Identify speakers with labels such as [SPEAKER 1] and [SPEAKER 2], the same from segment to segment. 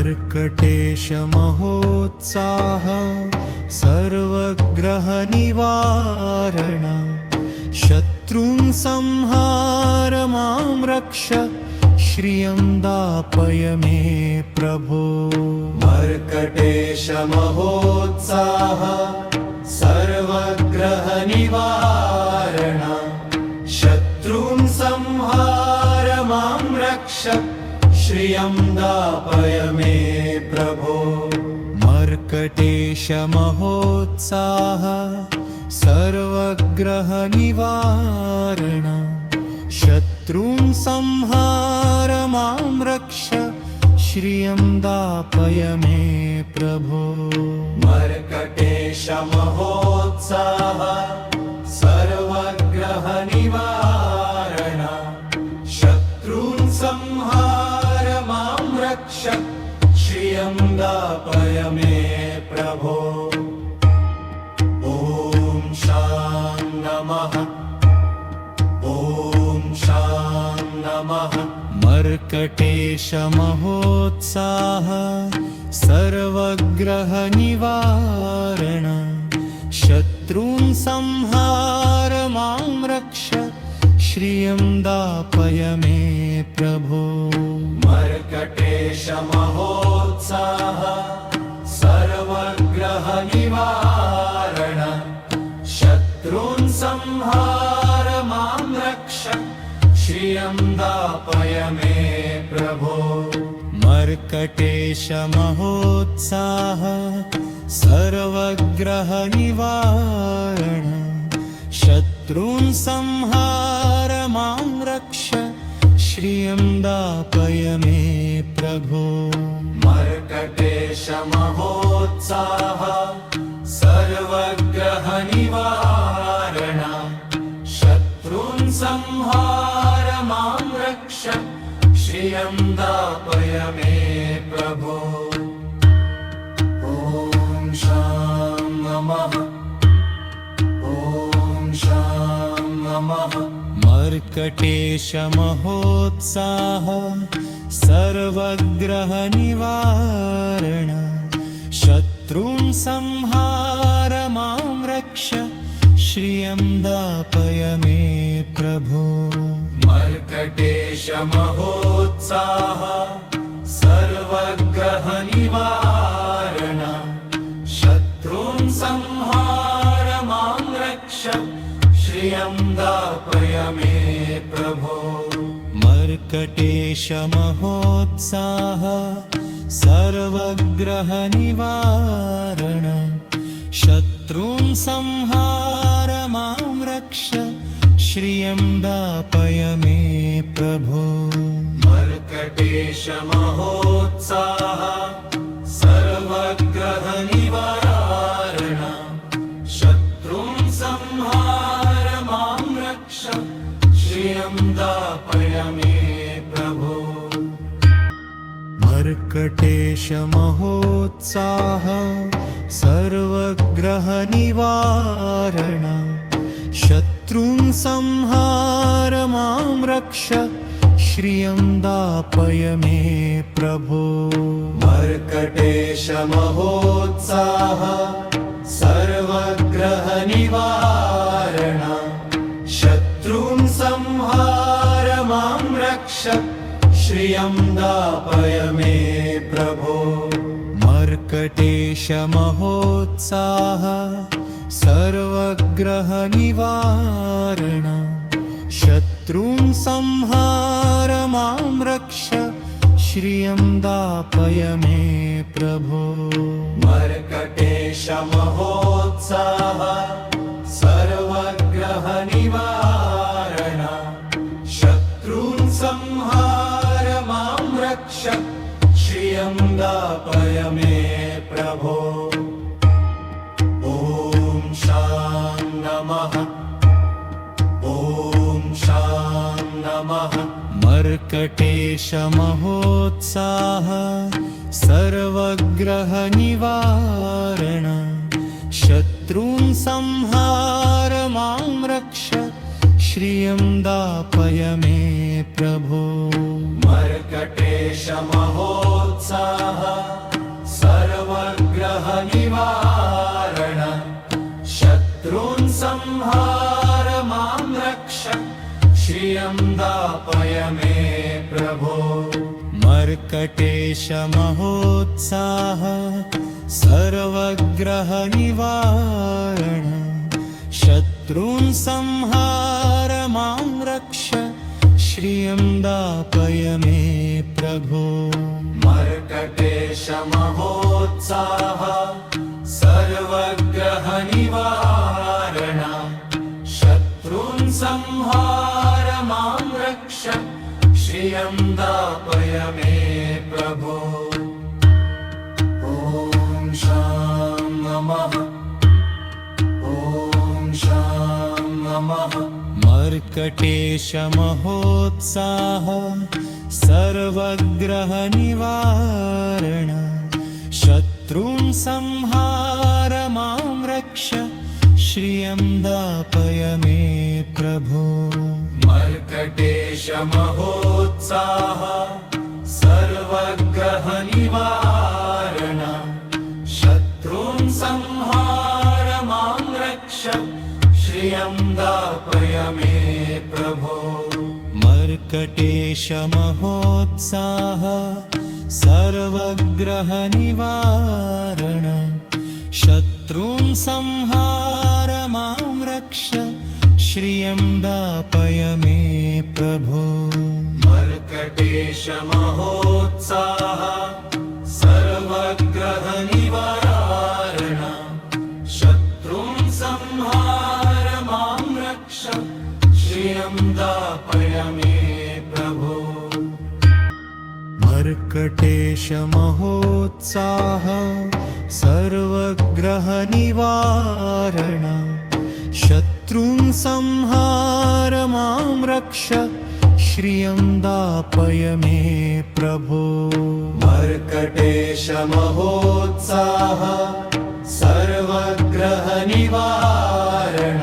[SPEAKER 1] मर्कटेश महोत्साह सर्वग्रह निवारण शत्रुं संहार मां रक्ष श्रियं दापय मे प्रभो। मर्कटेश महोत्साह सर्वग्रह निवारण शत्रुं संहार मां रक्ष श्रियं दापय मे प्रभो। मर्कटेश महोत्साह सर्वग्रह निवारण शत्रुं संहार मां रक्ष श्रियं दापय मे प्रभो। मर्कटेश महोत्साह सर्वग्रह निवारण शत्रुं संहार मां रक्ष श्रियं दापय मे प्रभो। ॐ शां नमः ॐ शां नमः। मर्कटेश महोत्साह सर्वग्रह निवारण शत्रुं संहार मां रक्ष श्रियं दापय मे प्रभो। मर्कटेश महोत्साह सर्वग्रह निवारण शत्रुं संहार मां रक्ष श्रियं दापय मे प्रभो। मर्कटेश महोत्साह सर्वग्रह निवारण शत्रुं संहार मां रक्ष श्रियं दापय मे प्रभो। मर्कटेश महोत्साह सर्वग्रह निवारण शत्रुं संहार मां रक्ष श्रियं दापय मे प्रभो। ॐ शां नमः ॐ शां नमः। मर्कटेश महोत्साह सर्वग्रह निवारण शत्रुं संहार मां रक्ष श्रियं दापय मे प्रभो। मर्कटेश महोत्साह सर्वग्रह निवारण शत्रुं संहार मां रक्ष श्रियं दापय मे प्रभो। मर्कटेश महोत्साह सर्वग्रह निवारण शत्रुं संहार मां रक्ष श्रियं दापय मे प्रभो। मर्कटेश महोत्साह सर्वग्रह निवारण शत्रुं संहार मां रक्ष श्रियं दापय मे प्रभो। मर्कटेश महोत्साह सर्वग्रह निवारण शत्रुं संहार मां रक्ष श्रियं दापय मे प्रभो। मर्कटेश महोत्साह सर्वग्रह निवारण शत्रुं संहार मां रक्ष श्रियं दापय मे प्रभो। मर्कटेश महोत्साह सर्वग्रह निवारण शत्रुं संहार मां रक्ष श्रियं दापय मे प्रभो। मर्कटेश महोत्साह सर्वग्रह निवारण शत्रुं संहार मां रक्ष श्रियं दापय मे प्रभो। ॐ शां नमः ॐ शां नमः। मर्कटेश महोत्साह सर्वग्रह निवारण शत्रुं संहार मां रक्ष श्रियं दापय मे प्रभो। मर्कटेश महोत्साह श्रियं दापय मे प्रभो मर्कटेश महोत्साह सर्वग्रह निवारण शत्रून् संहार मां रक्ष श्रियं दापय मे प्रभो मर्कटेश महोत्साह सर्वग्रह निवारण शत्रून् संहार मां रक्ष श्रियं दापय मे प्रभो ॐ शां नमः ॐ शां नमः मर्कटेश महोत्साह सर्वग्रह निवारण शत्रून् संहार मां रक्ष श्रियं दापय मे प्रभो मर्कटेश महोत्साह सर्वग्रह निवारण शत्रून् संहार मां रक्ष श्रियं दापय मे प्रभो मर्कटेश महोत्साह सर्वग्रह निवारण शत्रून् संहार मां रक्ष श्रियं दापय मे प्रभो मर्कटेश महोत्साह सर्वग्रह निवारण शत्रून् संहार मां रक्ष श्रियं दापय मे प्रभो मर्कटेश महोत्साह सर्वग्रह निवारण शत्रून् संहार मां रक्ष श्रियं दापय मे प्रभो मर्कटेश महोत्साह सर्वग्रह निवारण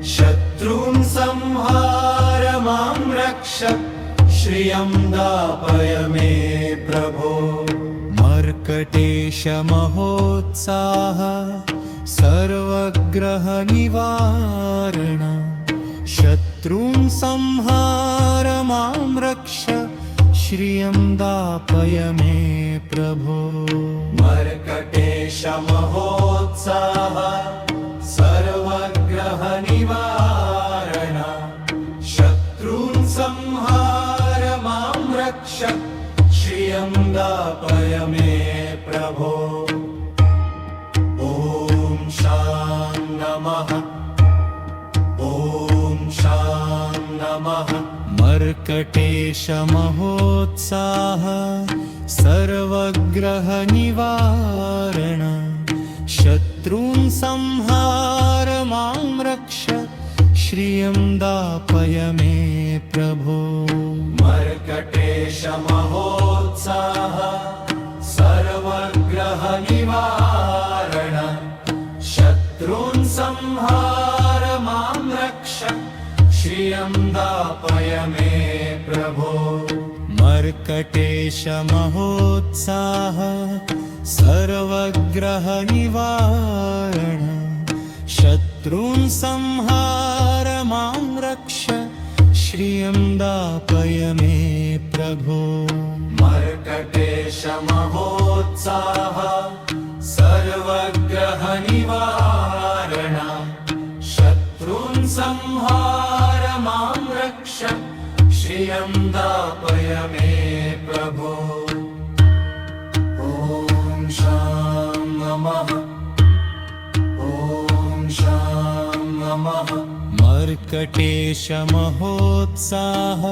[SPEAKER 1] शत्रून् संहार मां रक्ष श्रियं दापय मे प्रभो मर्कटेश महोत्साह सर्वग्रह निवारण शत्रून् संहार मां रक्ष श्रियं दापय मे प्रभो मर्कटेश महोत्साह सर्वग्रह निवारण शत्रून् संहार मां रक्ष श्रियं दापय मे प्रभो ॐ शां नमः ॐ शां नमः मर्कटेश महोत्साह सर्वग्रह निवारण शत्रून् संहार मां रक्ष श्रियं दापय मे प्रभो मर्कटेश महोत्साह सर्वग्रह निवारण शत्रून् संहार मां रक्ष श्रियं दापय मे प्रभो मर्कटेश महोत्साह सर्वग्रह निवारण शत्रून् संहार मां रक्ष श्रियं दापय मे प्रभो मर्कटेश महोत्साह सर्वग्रह निवारण शत्रून् संहार मां रक्ष श्रियं दापय मे प्रभो ॐ शां नमः ॐ शां नमः मर्कटेश महोत्साह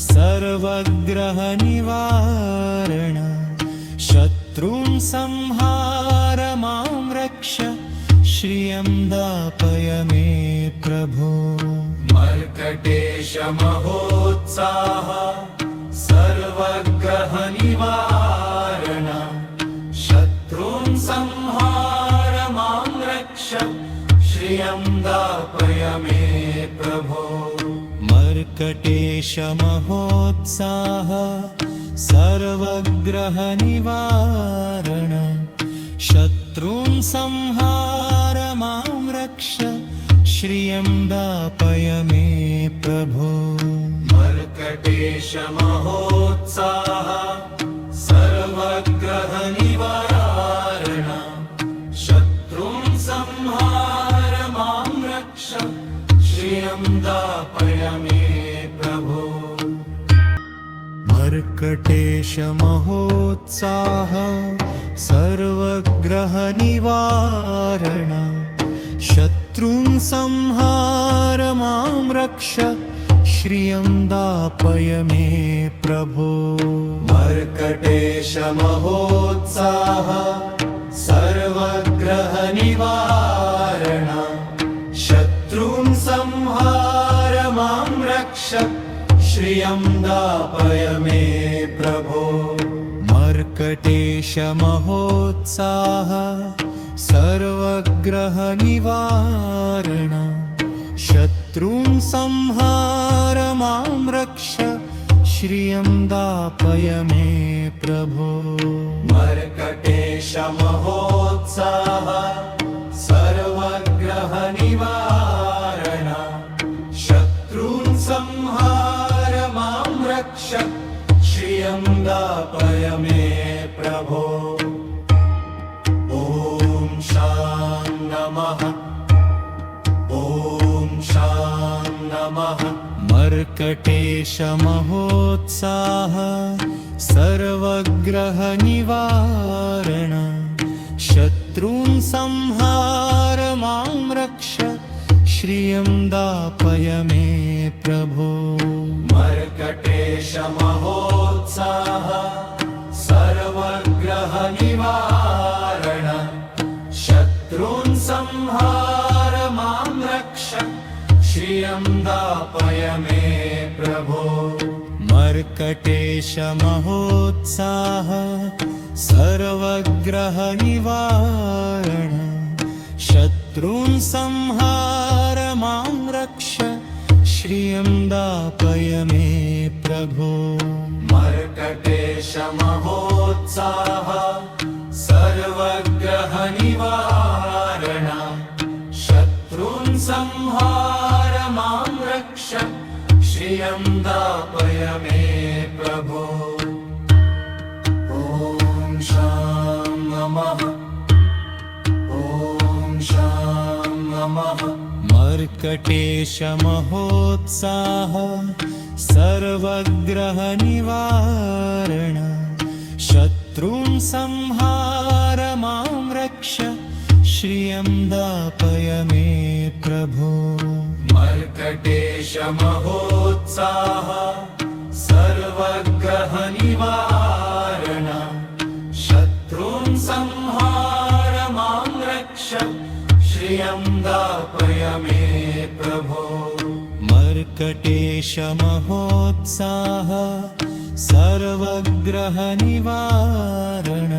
[SPEAKER 1] सर्वग्रह निवारण शत्रून् संहार मां रक्ष श्रियं दापय मे प्रभो मर्कटेश महोत्साह सर्वग्रह निवारण शत्रून् संहार मां रक्ष श्रियं दापय मे प्रभो मर्कटेश महोत्साह सर्वग्रह निवारण शत्रून् संहार मां रक्ष श्रियं दापय मे प्रभो मर्कटेश महोत्साह सर्वग्रह निवारण शत्रुं संहार मां रक्ष श्रियं दापय मे प्रभो मर्कटेश महोत्साह सर्वग्रह निवारण शत्रुं संहार मां रक्ष श्रियं दापय मे प्रभो मर्कटेश महोत्साह सर्वग्रह निवारण शत्रुं संहार मां रक्ष श्रियं दापय मे प्रभो मर्कटेश महोत्साह सर्वग्रह निवारण शत्रुं संहार मां रक्ष श्रियं दापय मे प्रभो मर्कटेश महोत्साह सर्वग्रह निवारण शत्रुं संहार मां रक्ष श्रियं दापय मे प्रभो ॐ शां नमः ॐ शां नमः मर्कटेश महोत्साह सर्वग्रह निवारण शत्रुं संहार मां रक्ष श्रियं दापय मे प्रभो मर्कटेश महोत्साह सर्वग्रह निवारण शत्रुं संहार मां रक्ष श्रियं दापय मे प्रभो मर्कटेश महोत्साह सर्वग्रह निवारण शत्रुं संहार मां रक्ष श्रियं दापय मे प्रभो मर्कटेश महोत्साह सर्वग्रह निवारण शत्रुं संहार मां रक्ष श्रियं दापय मे प्रभो ॐ शां नमः ॐ शां नमः मर्कटेश महोत्साह सर्वग्रह निवारण शत्रुं संहार मां रक्ष श्रियं दापय मे प्रभो मर्कटेश महोत्साह सर्वग्रह निवारण शत्रुं संहार मां रक्ष श्रियं दापय मे प्रभो मर्कटेश महोत्साह सर्वग्रह निवारण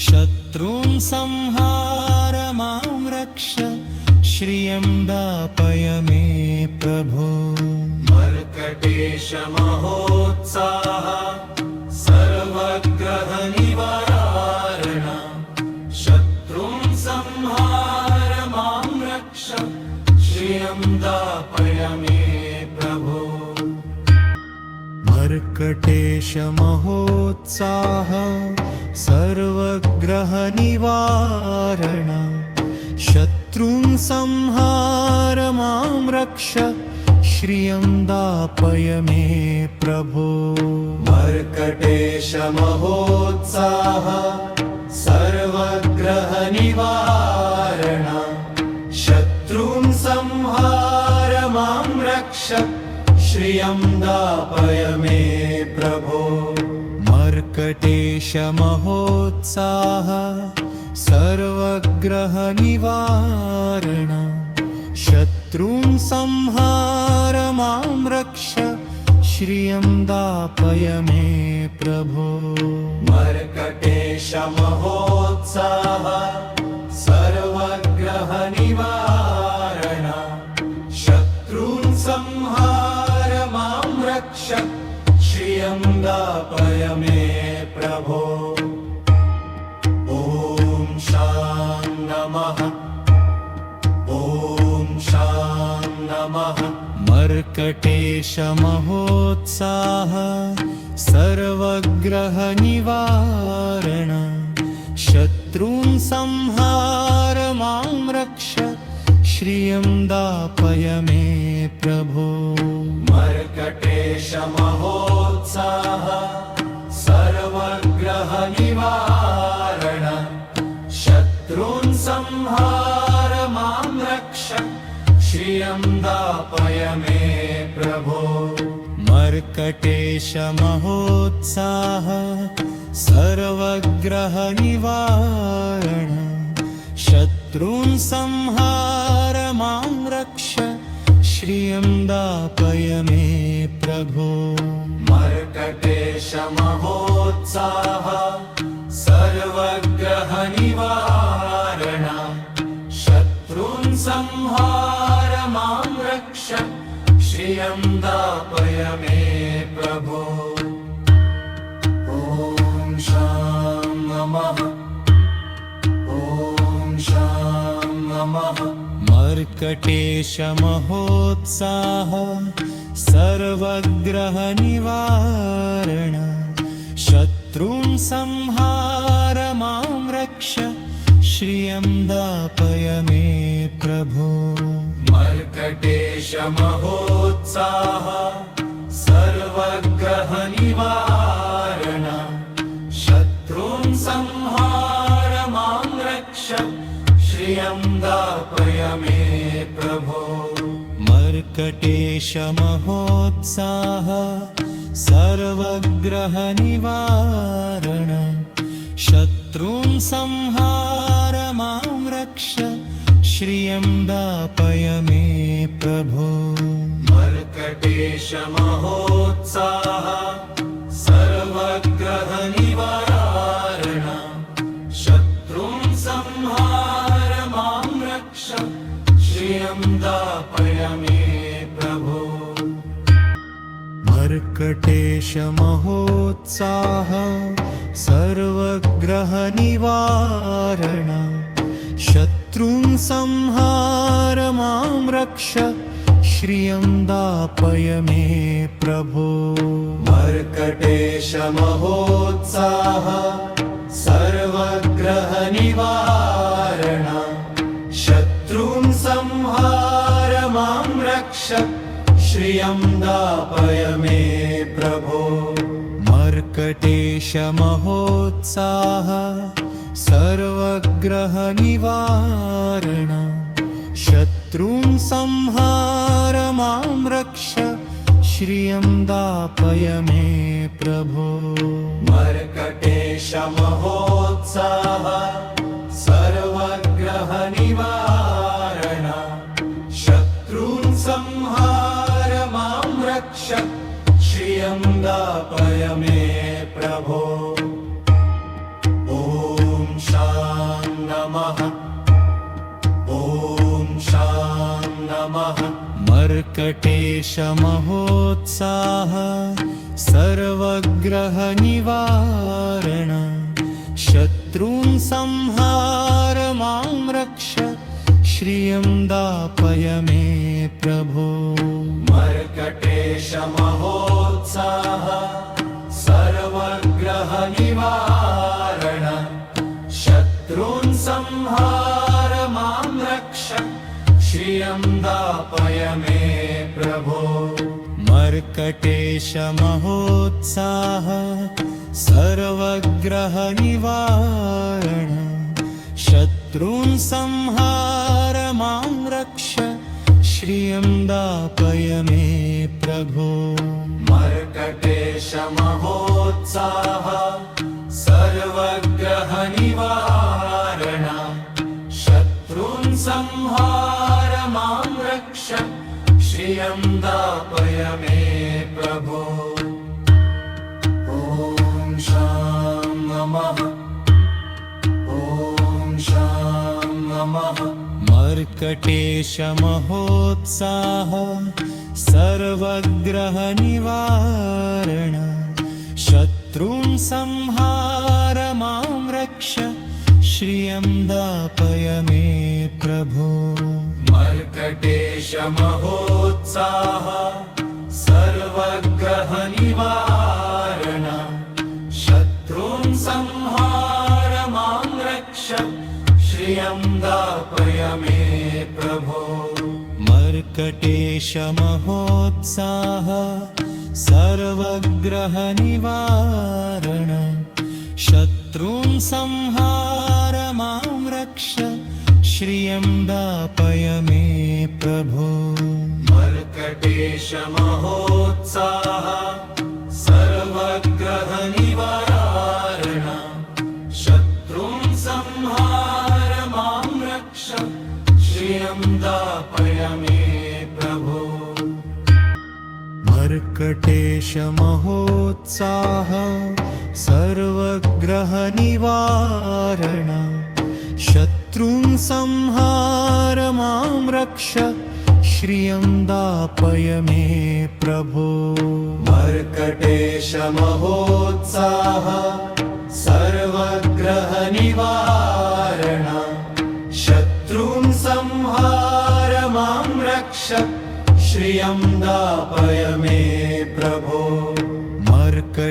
[SPEAKER 1] शत्रुं संहार मां रक्ष श्रियं दापय मे प्रभो मर्कटेश महोत्साह सर्वग्रह निवारण शत्रुं संहार मां रक्ष श्रियं दापय मे प्रभो मर्कटेश महोत्साह सर्वग्रह निवारण शत्रुं संहार मां रक्ष श्रियं दापय मे प्रभो मर्कटेश महोत्साह सर्वग्रह निवारण शत्रुं संहार मां रक्ष श्रियं दापय मे प्रभो मर्कटेश महोत्साह सर्वग्रह निवारण शत्रुं संहार मां रक्ष श्रियं दापय मे प्रभो मर्कटेश महोत्साह सर्वग्रह निवारण शत्रुं संहार मां रक्ष श्रियं दापय मे प्रभो ॐ शां नमः ॐ शां मर्कटेशमहोत्साह सर्वग्रहनिवारण शत्रून् संहार मां रक्ष श्रियं दापय मे प्रभो मर्कटेशमहोत्साह सर्वग्रहनिवारण शत्रून् संहार मां रक्ष श्रियं दापय मे प्रभो मर्कटेशमहोत्साह सर्वग्रहनिवारण शत्रून् संहार मां रक्ष श्रियं दापय मे प्रभो मर्कटेशमहोत्साह सर्वग्रहनिवारण शत्रून् संहार मां रक्ष श्रियं दापय मे प्रभो ॐ शां नमः ॐ शां नमः मर्कटेशमहोत्साह सर्वग्रहनिवारण शत्रून् संहार मां रक्ष श्रियं दापय मे प्रभो मर्कटेशमहोत्साह सर्वग्रहनिवारण शत्रून् संहार मां रक्ष श्रियं दापय मे प्रभो मर्कटेशमहोत्साह सर्वग्रहनिवारण शत्रून् संहार मां रक्ष श्रियं दापय मे प्रभो मर्कटेशमहोत्साह सर्वग्रहनिवारण शत्रून् संहार मां रक्ष श्रियं दापय मे प्रभो मर्कटेशमहोत्साह सर्वग्रहनिवारण शत्रून् संहार मां रक्ष श्रियं दापय मे प्रभो मर्कटेशमहोत्साह सर्वग्रहनिवारण शत्रून् संहार मां रक्ष श्रियं दापय मे प्रभो मर्कटेशमहोत्साह सर्वग्रहनिवारण शत्रून् संहार मां रक्ष श्रियं दापय मे प्रभो मर्कटेशमहोत्साह सर्वग्रहनिवारण शत्रून् संहार मां रक्ष श्रियं दापय मे प्रभो ॐ शां नमः ॐ शां नमः मर्कटेशमहोत्साह सर्वग्रहनिवारण शत्रून् संहार मां रक्ष श्रियं दापय मे प्रभो मर्कटेशमहोत्साह सर्वग्रहनिवारण शत्रून् संहार मां रक्ष श्रियं दापय मे प्रभो मर्कटेशमहोत्साह सर्वग्रहनिवारण शत्रून् संहार मां रक्ष श्रियं दापय मे प्रभो मर्कटेशमहोत्साह सर्वग्रहनिवारण शत्रून् संहार मां रक्ष श्रियं दापय मे प्रभो ॐ शां नमः ॐ शां नमः मर्कटेशमहोत्साह सर्वग्रहनिवारण शत्रून् संहार मां रक्ष श्रियं दापय मे प्रभो मर्कटेश मर्कटेशमहोत्साह सर्वग्रहनिवारण शत्रून् संहार मां रक्ष श्रियं दापय मे प्रभो मर्कटेशमहोत्साह सर्वग्रहनिवारण शत्रून् संहार मां रक्ष श्रियं दापय मे प्रभो मर्कटेशमहोत्साह सर्वग्रहनिवारण शत्रून् संहार मां रक्ष श्रियं दापय मे प्रभो मर्कटेशमहोत्साह सर्वग्रहनिवारण शत्रून् संहार मां रक्ष श्रियं दापय मे प्रभो मर्कटेशमहोत्साह सर्वग्रहनिवारण शत्रून् संहार मां रक्ष श्रियं दापय मे प्रभो मर्कटेशमहोत्साह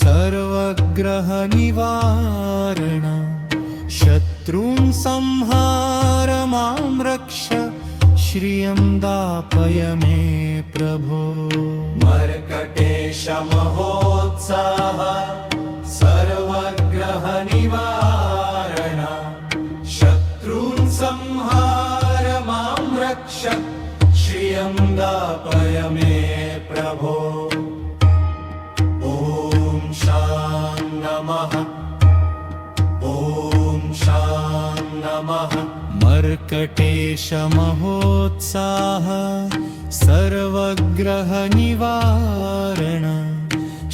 [SPEAKER 1] सर्वग्रहनिवारण शत्रून् संहार मां रक्ष श्रियं दापय मे प्रभो मर्कटेशमहोत्साह सर्वग्रहनिवारण शत्रून् संहार मां रक्ष श्रियं दापय मे प्रभो ॐ शां नमः ॐ शां नमः मर्कटेशमहोत्साह सर्वग्रहनिवारण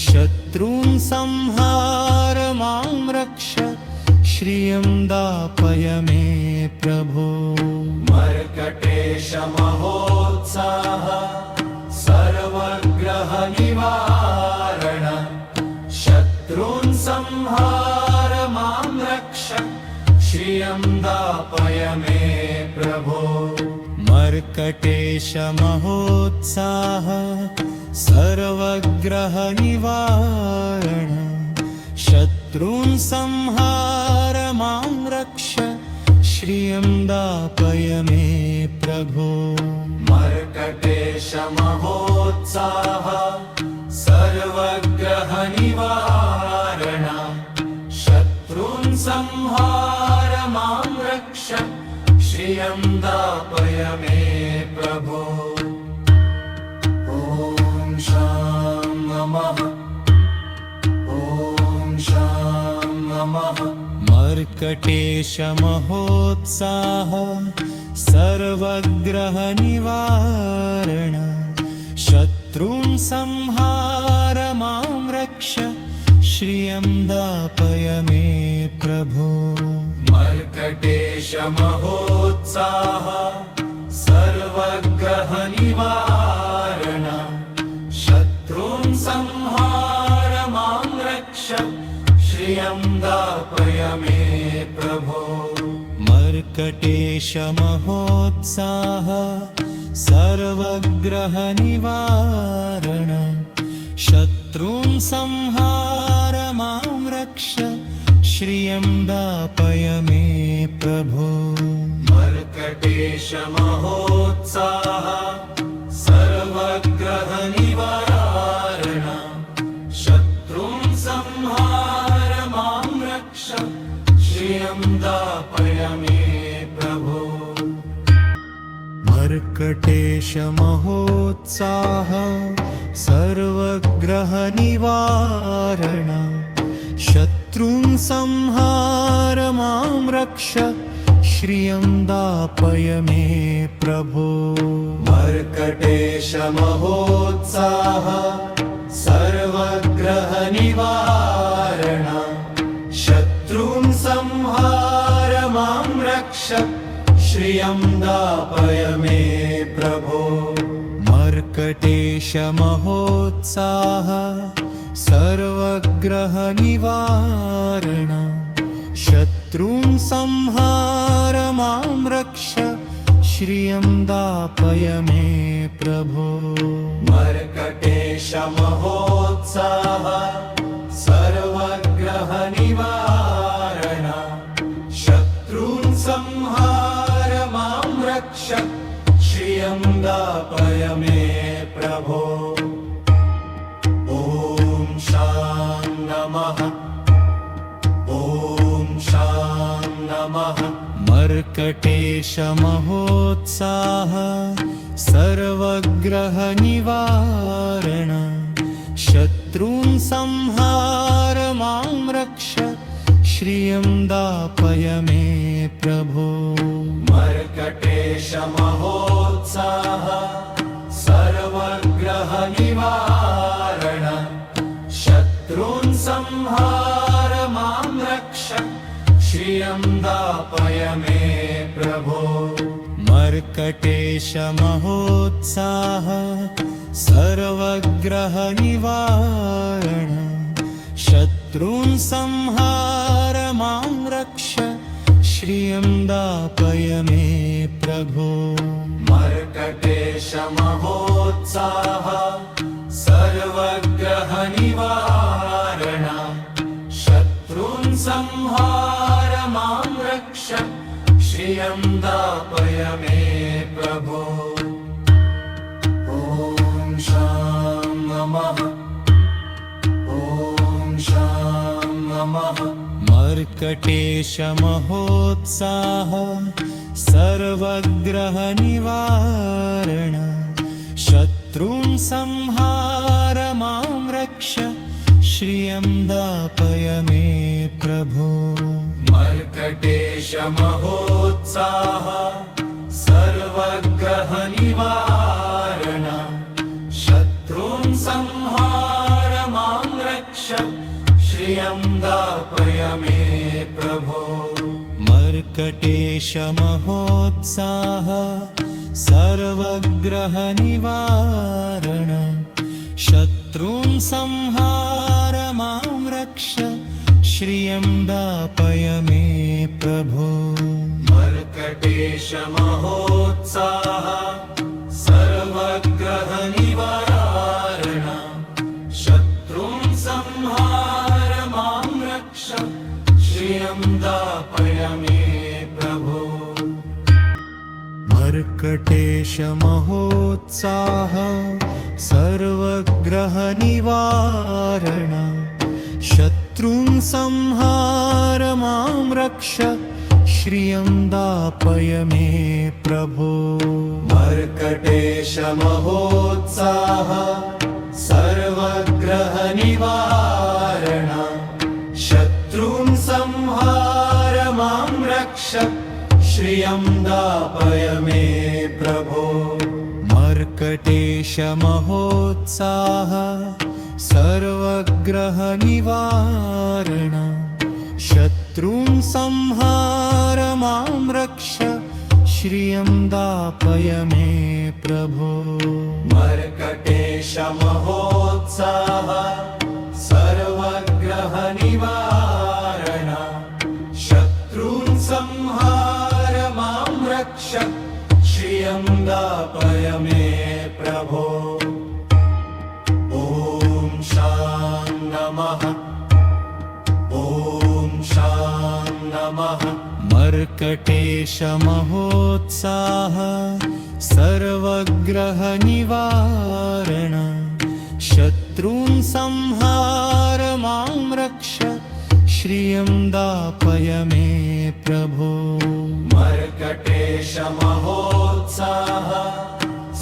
[SPEAKER 1] शत्रून् संहार मां रक्ष श्रियं दापय मे प्रभो मर्कटेशमहोत्साह सर्वग्रहनिवारण शत्रून् संहार मां रक्ष श्रियं दापय मे प्रभो मर्कटेशमहोत्साह सर्वग्रहनिवारण शत्रून् संहार मां रक्ष श्रियं दापय मे प्रभो मर्कटेशमहोत्साह सर्वग्रहनिवारण शत्रून् संहार मां रक्ष श्रियं दापय मे प्रभो ॐ शां नमः ॐ शां नमः मर्कटेशमहोत्साह सर्वग्रहनिवारण शत्रून् संहार मां रक्ष श्रियं दापय मे प्रभो मर्कटेशमहोत्साह सर्वग्रहनिवारण शत्रून् संहार मां रक्ष श्रियं दापय मे प्रभो मर्कटेशमहोत्साह सर्वग्रहनिवारण शत्रून् संहार मां रक्ष श्रियं दापय मे प्रभो मर्कटेशमहोत्साह सर्वग्रहनिवारण शत्रून् संहार मां रक्ष श्रियं दापय मे प्रभो मर्कटेशमहोत्साह सर्वग्रहनिवारण शत्रून् संहार मां रक्ष श्रियं दापय मे प्रभो मर्कटेशमहोत्साह सर्वग्रहनिवारण शत्रून् संहार मां रक्ष श्रियं दापय मे प्रभो मर्कटेशमहोत्साह सर्वग्रहनिवारण शत्रून् शत्रून् संहार मां रक्ष श्रियं दापय मे प्रभो मर्कटेश महोत्साह सर्वग्रह निवारण शत्रून् संहार मां रक्ष श्रियं दापय मे प्रभो ॐ शां नमः ॐ शां नमः मर्कटेश महोत्साह सर्वग्रह निवारण शत्रून् संहार मां रक्ष श्रियं दापय मे प्रभो मर्कटेश महोत्साह सर्वग्रह निवारण शत्रून् संहार मां रक्ष श्रियं दापय मे प्रभो मर्कटेश महोत्साह सर्वग्रह निवारण शत्रून् संहार मां रक्ष श्रियं दापय मे प्रभो मर्कटेश महोत्साह सर्वग्रह निवारण शत्रून् संहार मां रक्ष श्रियं दापय मे प्रभो ॐ शां नमः ॐ शां नमः मर्कटेश महोत्साह सर्वग्रह निवारण शत्रून् संहार मां रक्ष श्रियं दापय मे प्रभो मर्कटेश महोत्साह सर्वग्रह निवारण शत्रून् संहार मां रक्ष श्रियं दापय मे प्रभो मर्कटेश महोत्साह सर्वग्रह निवारण शत्रून् संहार मां रक्ष श्रियं दापय मे प्रभो मर्कटेश महोत्साह सर्वग्रह निवारण शत्रून् संहार मां रक्ष श्रियं दापय मे प्रभो मर्कटेश महोत्साह सर्वग्रह निवारण शत्रून् संहार मां रक्ष श्रियं दापय मे प्रभो मर्कटेश महोत्साह सर्वग्रह निवारण शत्रून् संहार मां रक्ष श्रियं दापय मे प्रभो मर्कटेश महोत्साह सर्वग्रह निवारण शत्रून् संहार मां रक्ष श्रियं दापय मे प्रभो मर्कटेश महोत्साह सर्वग्रह निवारण शत्रून् संहार मां रक्ष श्रियं दापय मे प्रभो ॐ शां नमः ॐ शां नमः मर्कटेश महोत्साह सर्वग्रह निवारण शत्रून् संहार मां रक्ष श्रियं दापय मे प्रभो मर्कटेश महोत्साह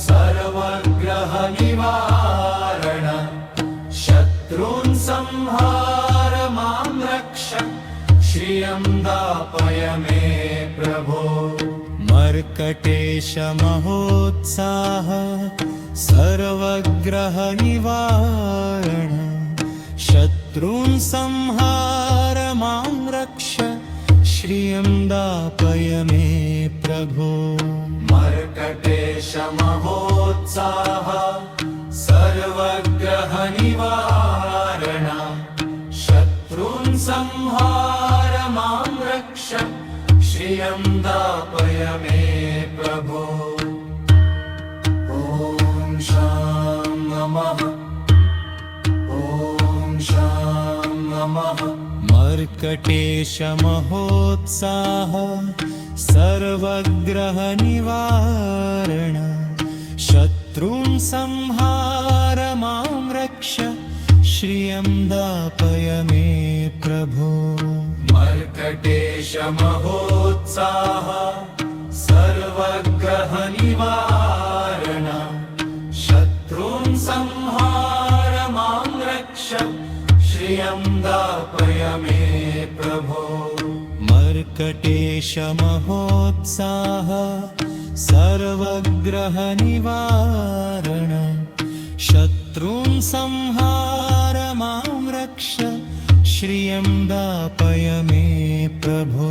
[SPEAKER 1] सर्वग्रह निवारण शत्रून् संहार मां रक्ष श्रियं दापय मे प्रभो मर्कटेश महोत्साह सर्वग्रह निवारण शत्रून् संहार मां रक्ष श्रियं दापय मे प्रभो मर्कटेश महोत्साह सर्वग्रह निवारण शत्रून् संहार मां रक्ष श्रियं दापय मे प्रभो। ॐ शां नमः। ॐ शां नमः। मर्कटेश महोत्साह सर्वग्रह निवारण शत्रून् संहार मां रक्ष श्रियं दापय मे प्रभो। मर्कटेश महोत्साह सर्वग्रह निवारण शत्रून् संहार मां रक्ष श्रियं दापय मे प्रभो। मर्कटेश महोत्साह सर्वग्रह निवारण शत्रून् संहार मां रक्ष श्रियं दापय मे प्रभो।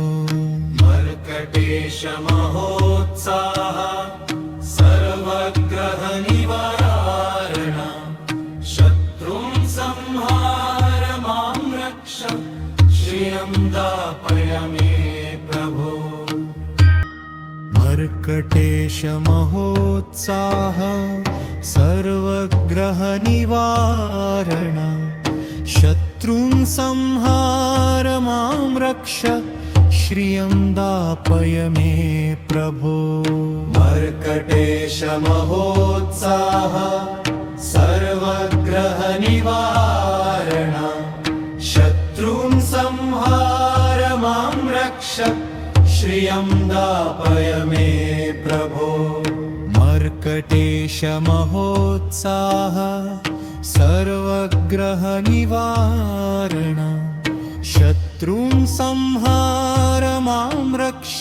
[SPEAKER 1] मर्कटेश महोत्साह सर्वग्रह निवारण शत्रून् संहार मां रक्ष श्रियं दापय मे प्रभो। मर्कटेश महोत्साह सर्वग्रह निवारण शत्रून् संहार मां रक्ष श्रियं दापय मे प्रभो। मर्कटेश महोत्साह सर्वग्रह निवारण शत्रून् संहार मां रक्ष श्रियं दापय मे प्रभो। मर्कटेश महोत्साह सर्वग्रह निवारण शत्रून् संहार मां रक्ष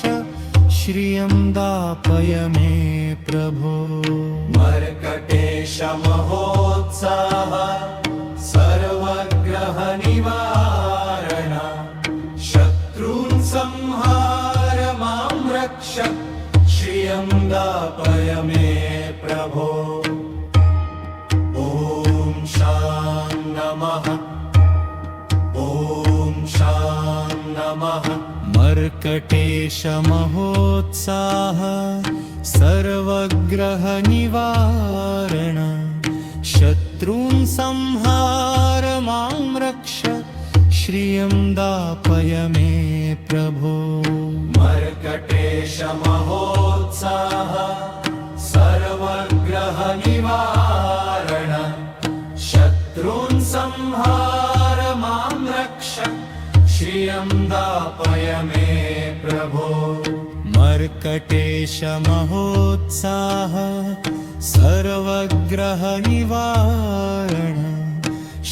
[SPEAKER 1] श्रियं दापय मे प्रभो। मर्कटेश महोत्साह सर्वग्रह निवारण शत्रून् संहार मां रक्ष श्रियं दापय मे प्रभो। ॐ शां नमः। ॐ शां नमः। मर्कटेश महोत्साह सर्वग्रह निवारण शत्रून् संहार मां रक्ष श्रियं दापय मे प्रभो। मर्कटेश महोत्साह सर्वग्रह निवारण शत्रून् संहार मां रक्ष श्रियं दापय मे प्रभो। मर्कटेश महोत्साह सर्वग्रह निवारण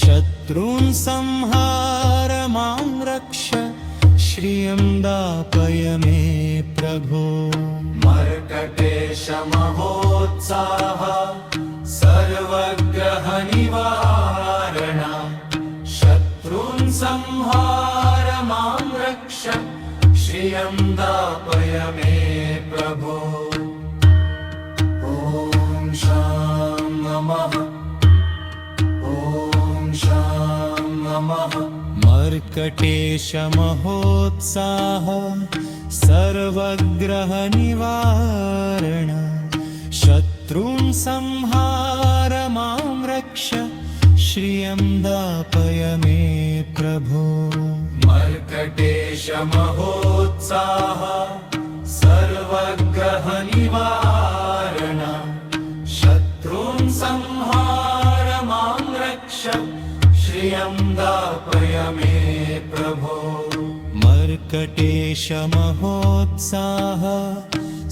[SPEAKER 1] शत्रून् संहार मां रक्ष श्रियं दापय मे प्रभो। मर्कटेश महोत्साह सर्वग्रह निवारण शत्रून् संहार मां रक्ष श्रियं दापय मे प्रभो। ॐ शां नमः। ॐ शां नमः। मर्कटेश महोत्साह सर्वग्रह निवारण शत्रून् संहार मां रक्ष श्रियं दापय मे प्रभो। मर्कटेश महोत्साह सर्वग्रह निवारण शत्रून् संहार मां रक्ष श्रियं दापय मे प्रभो। मर्कटेश महोत्साह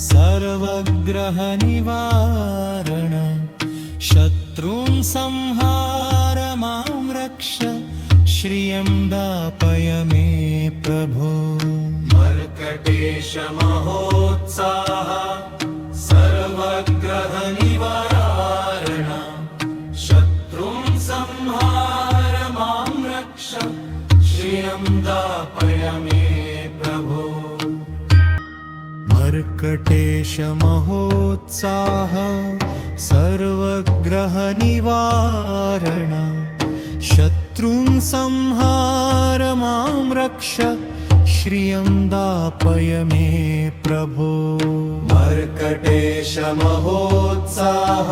[SPEAKER 1] सर्वग्रह निवारण शत्रून् संहार मां रक्ष श्रियं दापय मे प्रभो। मर्कटेश महोत्साह सर्वग्रह निवारण शत्रून् संहार मां रक्ष श्रियं दापय मे प्रभो। मर्कटेश महोत्साह सर्वग्रह निवारण शत्रून् संहार मां रक्ष श्रियं दापय मे प्रभो
[SPEAKER 2] मर्कटेश महोत्साह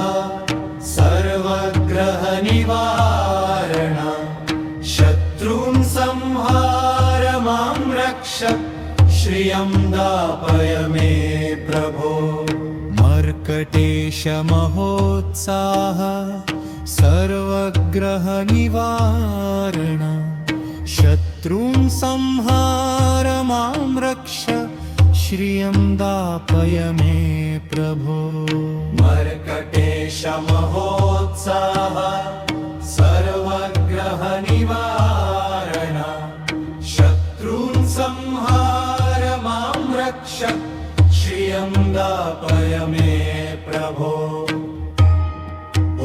[SPEAKER 2] सर्वग्रह निवारण शत्रून् संहार मां रक्ष श्रियं दापय मे प्रभो
[SPEAKER 1] मर्कटेश महोत्साह सर्वग्रह निवारण शत्रून् संहार मां रक्ष श्रियं दापय मे प्रभो
[SPEAKER 2] मर्कटेश महोत्साह सर्वग्रह निवारण शत्रून् संहार मां रक्ष श्रियं दापय मे प्रभो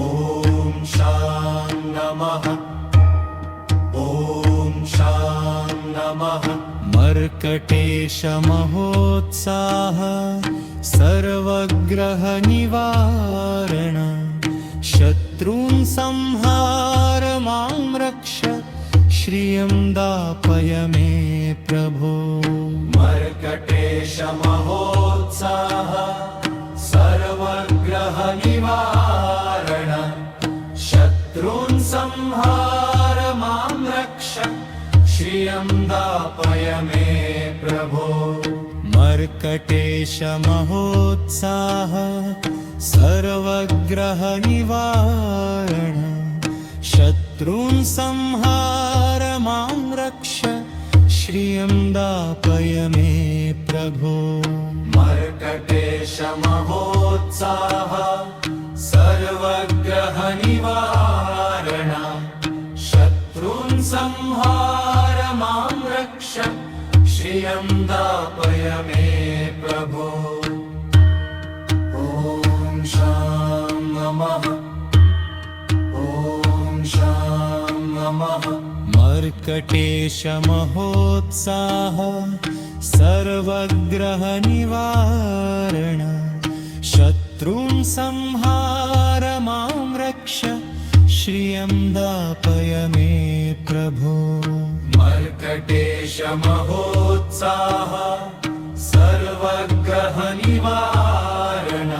[SPEAKER 2] ॐ शां नमः ॐ शां नमः
[SPEAKER 1] मर्कटेश महोत्साह सर्वग्रह निवारण शत्रून् संहार मां रक्ष श्रियं दापय मे प्रभो
[SPEAKER 2] मर्कटेश महोत्साह सर्वग्रह निवारण शत्रून् संहार मां रक्ष श्रियं दापय मे प्रभो
[SPEAKER 1] मर्कटेश महोत्साह सर्वग्रह निवारण शत्रून् संहार मां रक्ष श्रियं दापय मे प्रभो
[SPEAKER 2] मर्कटेश महोत्साह सर्वग्रह निवारण शत्रून् संहार मां रक्ष श्रियं दापय मे प्रभो ॐ शां नमः ॐ शां नमः
[SPEAKER 1] मर्कटेश महोत्साह सर्वग्रह निवारण शत्रून् संहार मां रक्ष श्रियं दापय मे प्रभो
[SPEAKER 2] मर्कटेश महोत्साह सर्वग्रह निवारण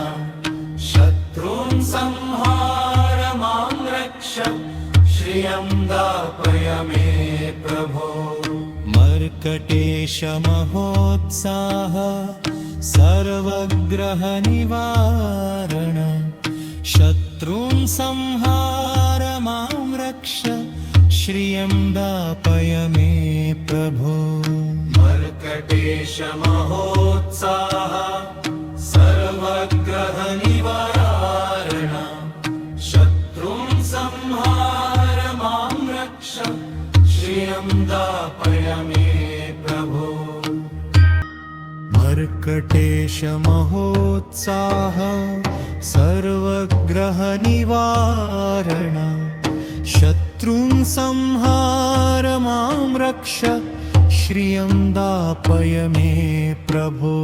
[SPEAKER 2] शत्रून् संहार मां रक्ष श्रियं दापय मे प्रभो
[SPEAKER 1] मर्कटेश महोत्साह सर्वग्रह निवारण शत्रून् संहार मां रक्ष श्रियं दापय मे प्रभो
[SPEAKER 2] मर्कटेश महोत्साह सर्वग्रह निवारण शत्रून् संहार मां रक्ष श्रियं दापय मे प्रभो
[SPEAKER 1] मर्कटेश महोत्साह सर्वग्रह निवारण शत्रून् संहार मां रक्ष श्रियं दापय मे प्रभो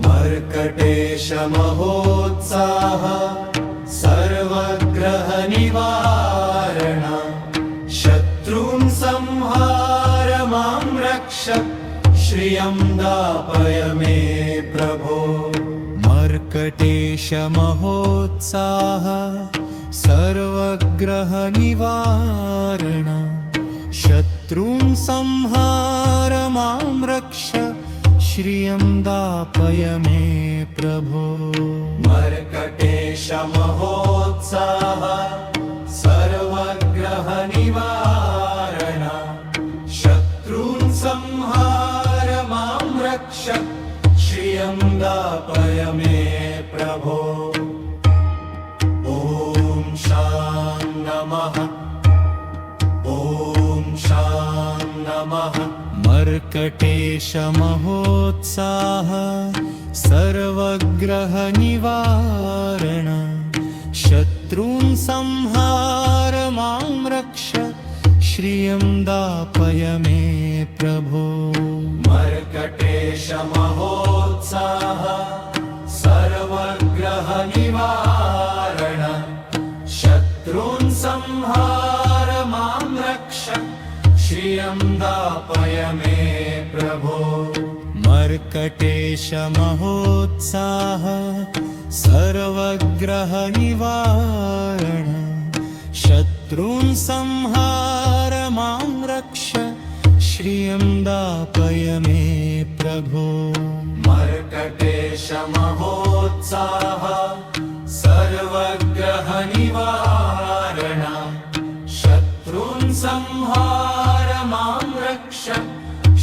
[SPEAKER 2] मर्कटेश महोत्साह सर्वग्रह निवारण शत्रून् संहार मां रक्ष श्रियं दापय मे प्रभो
[SPEAKER 1] मर्कटेश महोत्साह सर्वग्रह निवारण शत्रून् संहार मां रक्ष श्रियं दापय मे प्रभो
[SPEAKER 2] मर्कटेश महोत्साह सर्वग्रह निवारण शत्रून् संहार मां रक्ष श्रियं दापय मे प्रभो ॐ शां नमः ॐ शां नमः
[SPEAKER 1] मर्कटेश महोत्साह सर्वग्रह निवारण शत्रून् संहार मां रक्ष श्रियं दापय मे प्रभो
[SPEAKER 2] मर्कटेश महोत्साह सर्वग्रह निवारण शत्रून् संहार मां रक्ष श्रियं दापय मे प्रभो
[SPEAKER 1] मर्कटेश महोत्साह सर्वग्रह निवारण शत्रून् संहार मां रक्ष श्रियं दापय मे प्रभो
[SPEAKER 2] मर्कटेश महोत्साह सर्वग्रह निवारण शत्रून् संहार मां रक्ष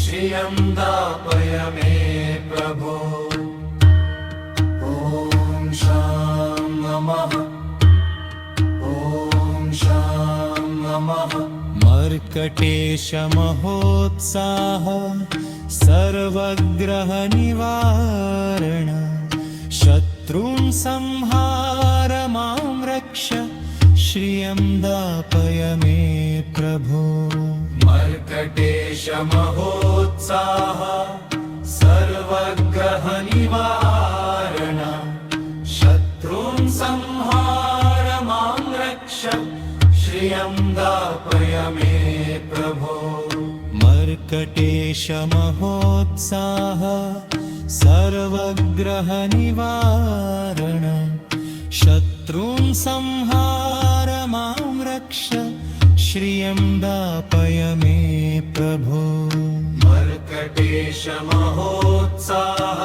[SPEAKER 2] श्रियं दापय मे प्रभो ॐ शां नमः ॐ शां नमः
[SPEAKER 1] मर्कटेश महोत्साह सर्वग्रह निवारण शत्रून् संहार मां रक्ष श्रियं दापय मे प्रभो
[SPEAKER 2] मर्कटेश महोत्साह सर्वग्रह निवारण शत्रून् संहार मां रक्ष श्रियं दापय मे प्रभो
[SPEAKER 1] मर्कटेश महोत्साह सर्वग्रह निवारण शत्रून् संहार मां रक्ष श्रियं दापय मे प्रभो
[SPEAKER 2] मर्कटेश महोत्साह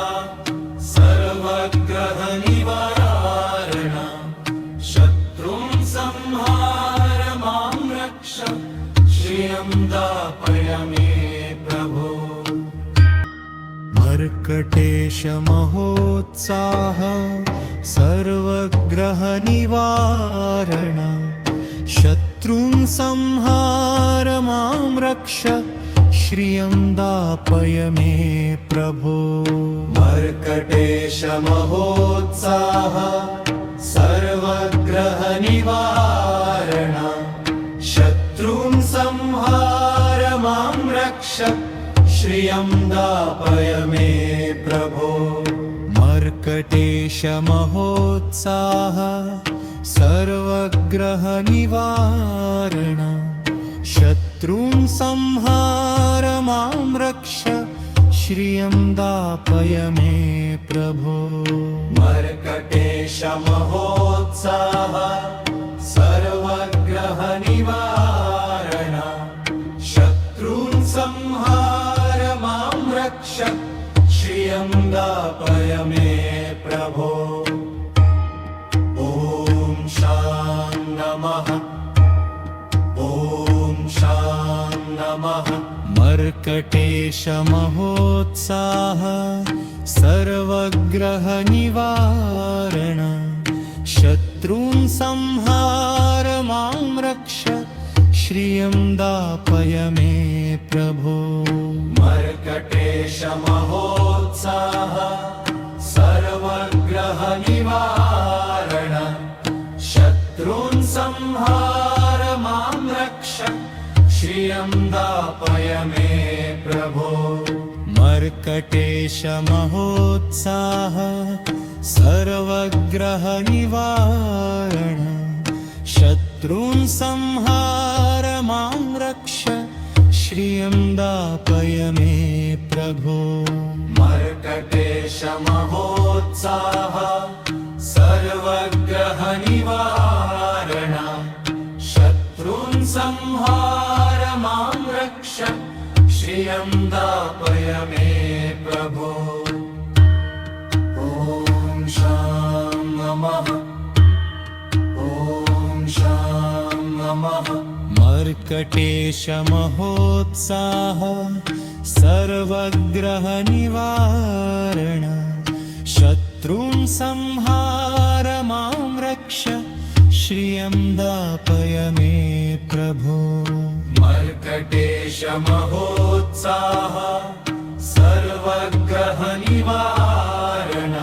[SPEAKER 2] सर्वग्रह निवारण शत्रून् संहार मां रक्ष श्रियं दापय मे प्रभो
[SPEAKER 1] मर्कटेश महोत्साह सर्वग्रह निवारण शत्रून् संहार मां रक्ष श्रियं दापय मे प्रभो
[SPEAKER 2] मर्कटेश महोत्साह सर्वग्रह निवारण शत्रून् संहार मां रक्ष श्रियं दापय मे प्रभो
[SPEAKER 1] मर्कटेश महोत्साह सर्वग्रह निवारण शत्रून् संहार मां रक्ष श्रियं दापय मे प्रभो
[SPEAKER 2] मर्कटेश महोत्साह सर्वग्रह निवारण शत्रून् संहार मां रक्ष श्रियं दापय मे प्रभो ॐ शां नमः ॐ शां नमः
[SPEAKER 1] मर्कटेश महोत्साह सर्वग्रह निवारण शत्रून् संहार मां रक्ष श्रियं दापय मे प्रभो
[SPEAKER 2] मर्कटेश महोत्साह सर्वग्रह निवारण शत्रून् संहार मां रक्ष श्रियं दापय मे प्रभो
[SPEAKER 1] मर्कटेश महोत्साह सर्वग्रह निवारण शत्रून् संहार मां रक्ष श्रियं दापय मे प्रभो
[SPEAKER 2] मर्कटेश महोत्साह सर्वग्रह निवारण शत्रून् संहार मां रक्ष श्रियं दापय मे प्रभो ॐ शां नमः ॐ शां नमः
[SPEAKER 1] मर्कटेश महोत्साह सर्वग्रह निवारण शत्रून् संहार मां रक्ष श्रियं दापय मे प्रभो
[SPEAKER 2] मर्कटेश महोत्साह सर्वग्रह निवारण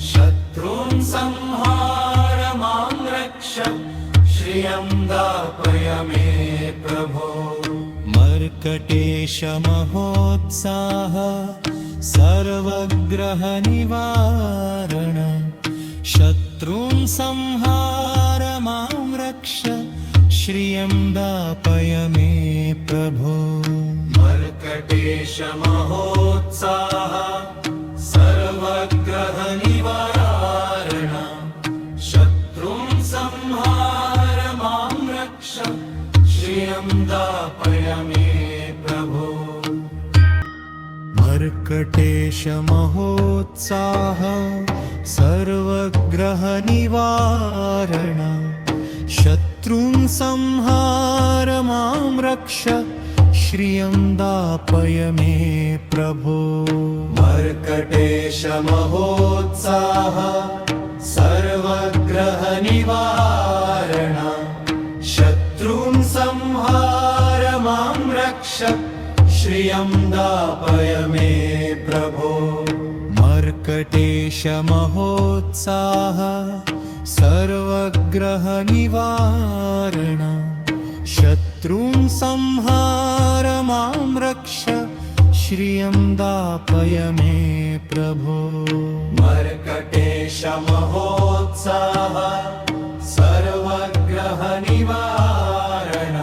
[SPEAKER 2] शत्रून् संहार मां रक्ष श्रियं दापय मे प्रभो
[SPEAKER 1] मर्कटेश महोत्साह सर्वग्रह निवारण शत्रून् संहार मां रक्ष श्रियं दापय मे प्रभो
[SPEAKER 2] मर्कटेश महोत्साह सर्वग्रह निवारण शत्रुं संहार मां रक्ष श्रियं दापय मे प्रभो
[SPEAKER 1] मर्कटेश महोत्साह सर्वग्रह निवारण शत्रुं संहार मां रक्ष श्रियं दापय मे प्रभो
[SPEAKER 2] मर्कटेश महोत्साह सर्वग्रह निवारण शत्रुं संहार मां रक्ष श्रियं दापय मे प्रभो
[SPEAKER 1] मर्कटेश महोत्साह सर्वग्रह निवारण शत्रुं संहार मां रक्ष श्रियं दापय मे प्रभो
[SPEAKER 2] मर्कटेश महोत्साह सर्वग्रह निवारण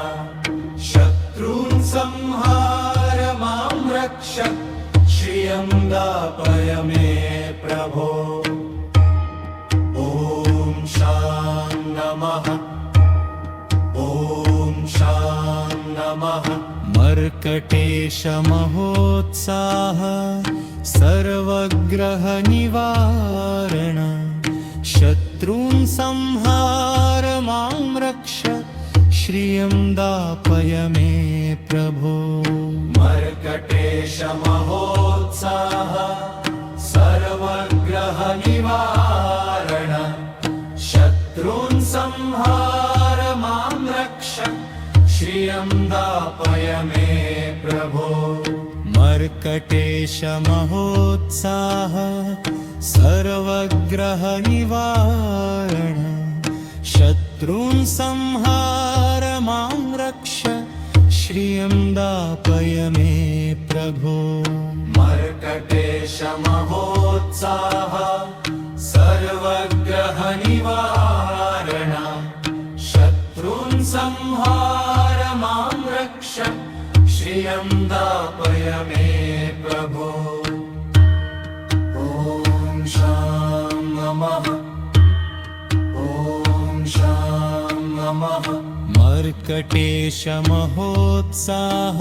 [SPEAKER 2] शत्रुं संहार मां रक्ष श्रियं दापय मे प्रभो ॐ शां नमः ॐ शां नमः
[SPEAKER 1] मर्कटेश महोत्साह सर्वग्रह निवारण शत्रुं संहार मां रक्ष श्रियं दापय मे प्रभो
[SPEAKER 2] मर्कटेश महोत्साह सर्वग्रह निवारण शत्रुं संहार मां रक्ष श्रियं दापय मे प्रभो
[SPEAKER 1] मर्कटेश महोत्साह सर्वग्रह निवारण शत्रुं संहार मां रक्ष श्रियं दापय मे प्रभो
[SPEAKER 2] मर्कटेश महोत्साह सर्वग्रह निवारण शत्रुं संहार मां रक्ष श्रियं दापय मे प्रभो ॐ शां नमः ॐ शां नमः
[SPEAKER 1] मर्कटेश महोत्साह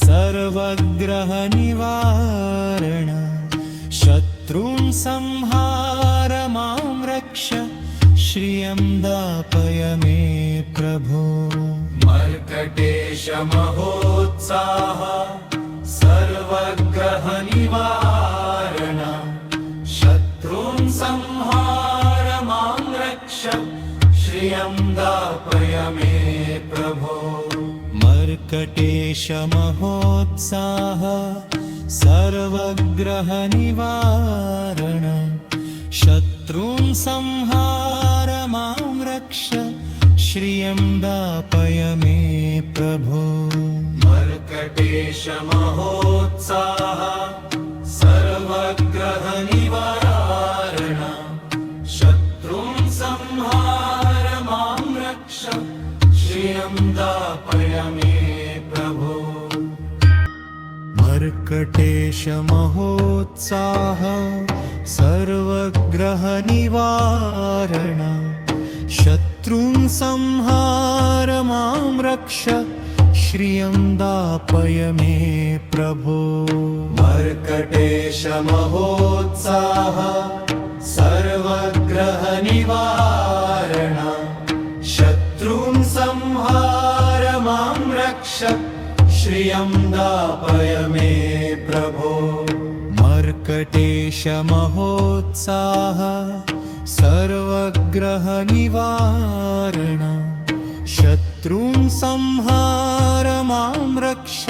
[SPEAKER 1] सर्वग्रह निवारण शत्रुं संहार मां रक्ष श्रियं दापय मे प्रभो
[SPEAKER 2] मर्कटेश महोत्साह सर्वग्रह निवारण शत्रुं संहार मां रक्ष श्रियं दापय मे प्रभो
[SPEAKER 1] मर्कटेश महोत्साह सर्वग्रह निवारण शत्रुं संहार मां रक्ष श्रियं दापय मे प्रभो
[SPEAKER 2] मर्कटेश महोत्साह सर्वग्रह निवारण शत्रुं संहार मां रक्ष श्रियं दापय मे प्रभो
[SPEAKER 1] मर्कटेश महोत्साह सर्वग्रह निवारण शत्रुं संहार मां रक्ष श्रियं दापय मे प्रभो
[SPEAKER 2] मर्कटेश महोत्साह सर्वग्रह निवारण शत्रुं संहार मां रक्ष श्रियं दापय मे प्रभो
[SPEAKER 1] मर्कटेश महोत्साह सर्वग्रह निवारण शत्रुं संहार मां रक्ष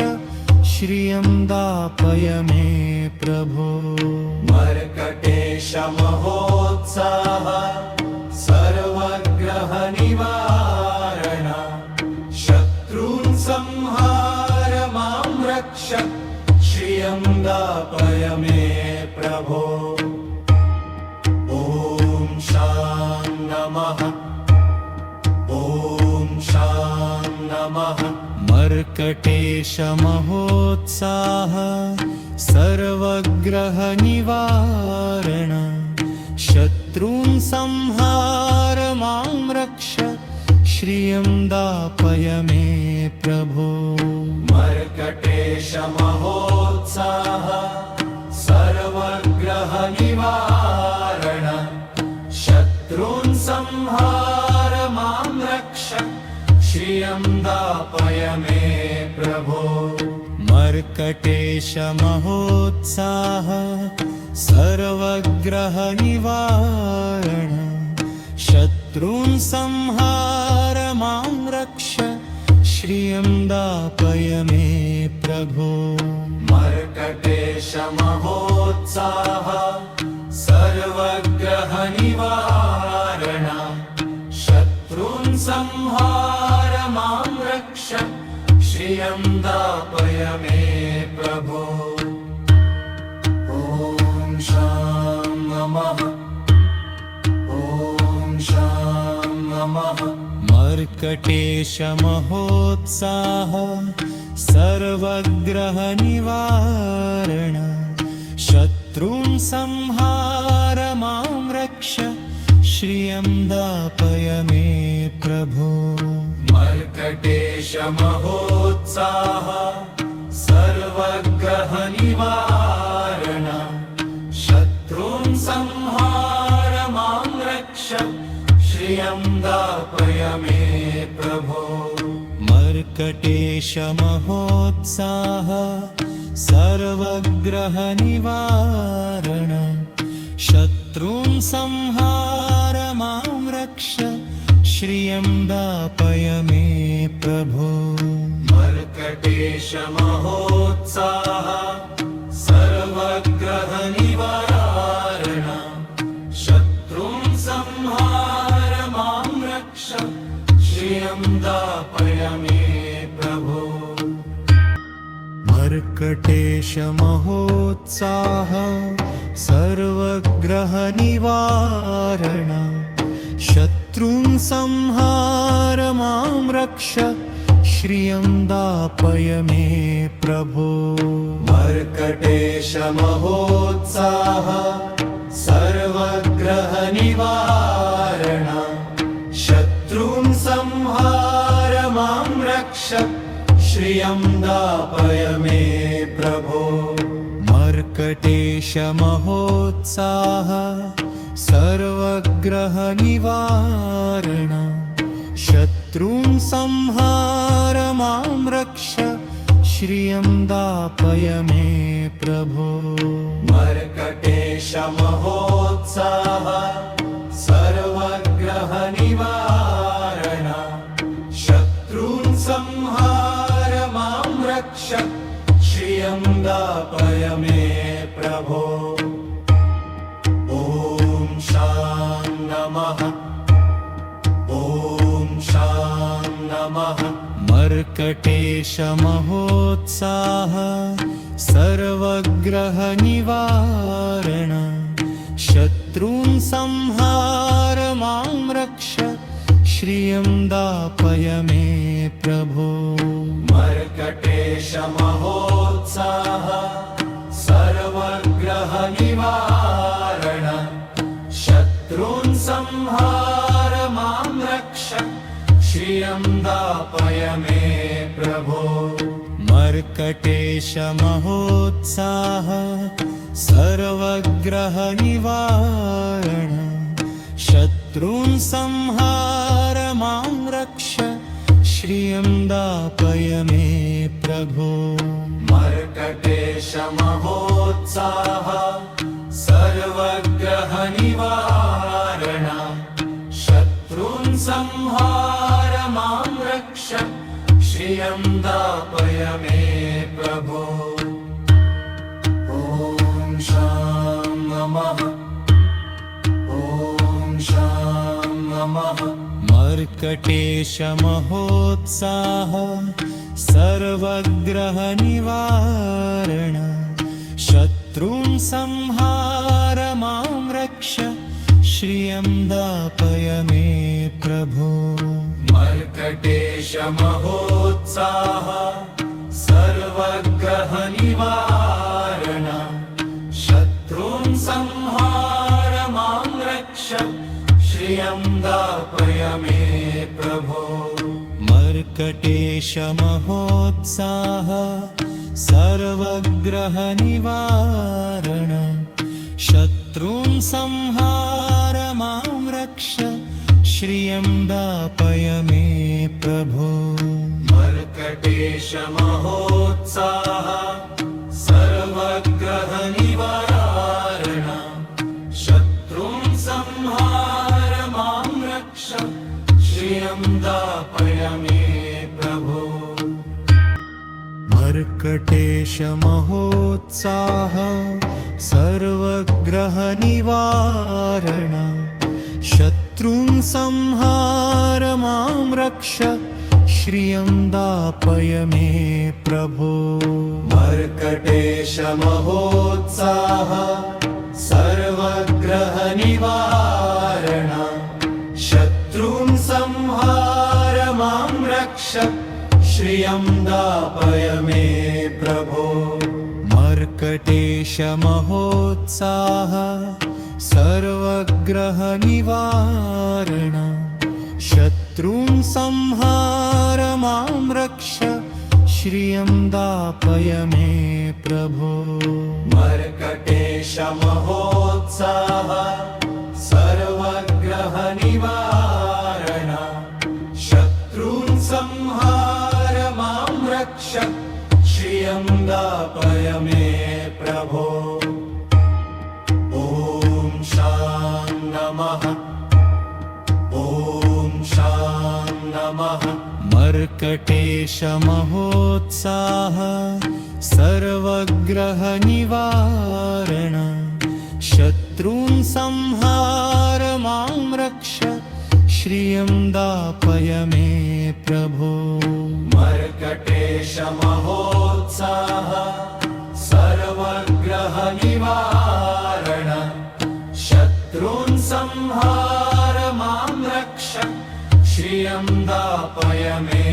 [SPEAKER 1] श्रियं दापय मे प्रभो
[SPEAKER 2] मर्कटेश महोत्साह सर्वग्रह निवारण शत्रुं संहार मां रक्ष श्रियं दापय मे प्रभो ॐ शां नमः ॐ शां
[SPEAKER 1] मर्कटेशमहोत्साह सर्वग्रहनिवारण शत्रून् संहार मां रक्ष श्रियं दापय मे प्रभो
[SPEAKER 2] मर्कटेश महोत्साह सर्वग्रह निवारण शत्रून् संहार मां रक्ष श्रियं दापय मे प्रभो
[SPEAKER 1] मर्कटेश महोत्साह सर्वग्रहनिवारण शत्रून् संहार मां रक्ष श्रियं दापय मे प्रभो
[SPEAKER 2] मर्कटेश महोत्साह सर्वग्रह निवारण शत्रून् संहार मां रक्ष श्रियं दापय मे प्रभो ॐ शां नमः ॐ शां नमः
[SPEAKER 1] मर्कटेश महोत्साह सर्वग्रहनिवारण शत्रून् संहार मां रक्ष श्रियं दापय मे प्रभो
[SPEAKER 2] मर्कटेश महोत्साह सर्वग्रह निवारण शत्रून् संहार मां रक्ष श्रियं दापय मे प्रभो
[SPEAKER 1] मर्कटेश महोत्साह सर्वग्रहनिवारण शत्रून् संहार मां रक्ष श्रियं दापय मे प्रभो
[SPEAKER 2] मर्कटेश महोत्साह सर्वग्रह निवारण शत्रून् संहार मां रक्ष श्रियं दापय मे प्रभो
[SPEAKER 1] मर्कटेश महोत्साह सर्वग्रहनिवारण शत्रून् संहार मां रक्ष श्रियं दापय मे प्रभो
[SPEAKER 2] मर्कटेश महोत्साह सर्वग्रह निवारण शत्रून् संहार मां रक्ष श्रियं दापय मे प्रभो
[SPEAKER 1] मर्कटेश महोत्साह सर्वग्रहनिवारण शत्रून् संहार मां रक्ष श्रियं दापय मे प्रभो
[SPEAKER 2] मर्कटेश महोत्साह सर्वग्रह निवारण शत्रून् संहार मां रक्ष श्रियं दापय मे प्रभो ॐ शां नमः ॐ शां नमः
[SPEAKER 1] मर्कटेश महोत्साह सर्वग्रहनिवारण शत्रून् संहार मां रक्ष श्रियं दापय मे प्रभो
[SPEAKER 2] मर्कटेश महोत्साह सर्वग्रह निवारण शत्रून् संहार मां रक्ष श्रियं दापय मे प्रभो
[SPEAKER 1] मर्कटेश महोत्साह सर्वग्रहनिवारण शत्रून् संहार मां रक्ष श्रियं दापय मे प्रभो
[SPEAKER 2] मर्कटेश महोत्साह सर्वग्रह निवारण शत्रून् संहार मां रक्ष श्रियं दापय मे प्रभो ॐ शां नमः ॐ शां नमः
[SPEAKER 1] मर्कटेश महोत्साह सर्वग्रहनिवारण शत्रून् संहार मां रक्ष श्रियं दापय मे प्रभो
[SPEAKER 2] मर्कटेश मर्कटेश महोत्साह सर्वग्रह निवारण शत्रून् संहार मां रक्ष श्रियं दापय मे प्रभो
[SPEAKER 1] मर्कटेश महोत्साह सर्वग्रह निवारण शत्रून् संहार मां रक्ष श्रियं दापय मे प्रभो
[SPEAKER 2] मर्कटेश महोत्साह सर्वग्रह निवारण शत्रून् संहार मां रक्ष श्रियं दापय मे प्रभो
[SPEAKER 1] मर्कटेश महोत्साह सर्वग्रह निवारण शत्रून् संहार मां रक्ष श्रियं दापय मे प्रभो
[SPEAKER 2] मर्कटेश महोत्साह सर्वग्रह निवारण शत्रून् संहार मां रक्ष श्रियं दापय मे प्रभो
[SPEAKER 1] मर्कटेश महोत्साह सर्वग्रह निवारण शत्रून् संहार मां रक्ष श्रियं दापय मे प्रभो
[SPEAKER 2] मर्कटेश महोत्साह सर्वग्रह निवारण शत्रून् संहार मां रक्ष श्रियं दापय मे प्रभो ॐ शां नमः ॐ शां नमः
[SPEAKER 1] मर्कटेश महोत्साह सर्वग्रह निवारण शत्रून् संहार मां रक्ष श्रियं दापय मे प्रभो
[SPEAKER 2] मर्कटेश महोत्साह सर्वग्रह निवारण शत्रून् संहार मां रक्ष श्रियं दापय मे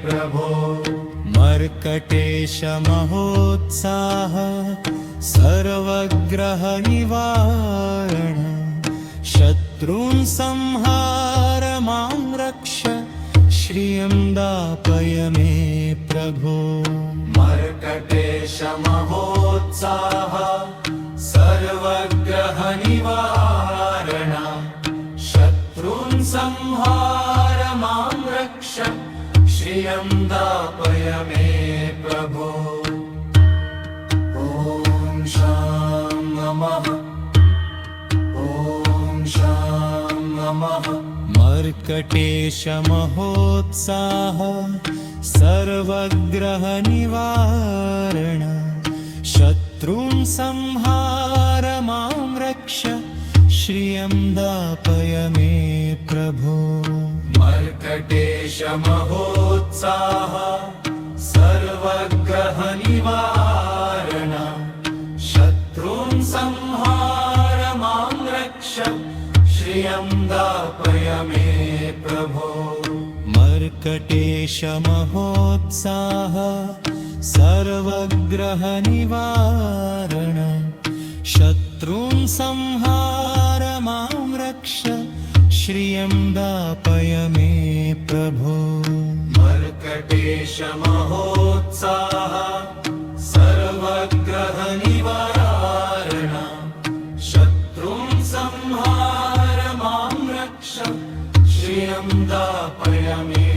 [SPEAKER 2] प्रभो
[SPEAKER 1] मर्कटेश महोत्साह सर्वग्रह निवारण शत्रून् संहार मां रक्ष श्रियं दापय मे प्रभो
[SPEAKER 2] मर्कटेश महोत्साह सर्वग्रह निवारण शत्रून् संहार मां रक्ष श्रियं दापय मे प्रभो ॐ शां नमः ॐ शां नमः
[SPEAKER 1] मर्कटेश महोत्साह सर्वग्रह निवारण शत्रून् संहार मां रक्ष श्रियं दापय मे प्रभो
[SPEAKER 2] मर्कटेश महोत्साह सर्वग्रह निवारण शत्रून् संहार मां रक्ष श्रियं दापय मे प्रभो
[SPEAKER 1] मर्कटेश महोत्साह सर्वग्रह निवारण शत्रून् संहार मां रक्ष श्रियं दापय मे प्रभो
[SPEAKER 2] मर्कटेश महोत्साह सर्वग्रह निवारण शत्रून् संहार मां रक्ष श्रियं दापय मे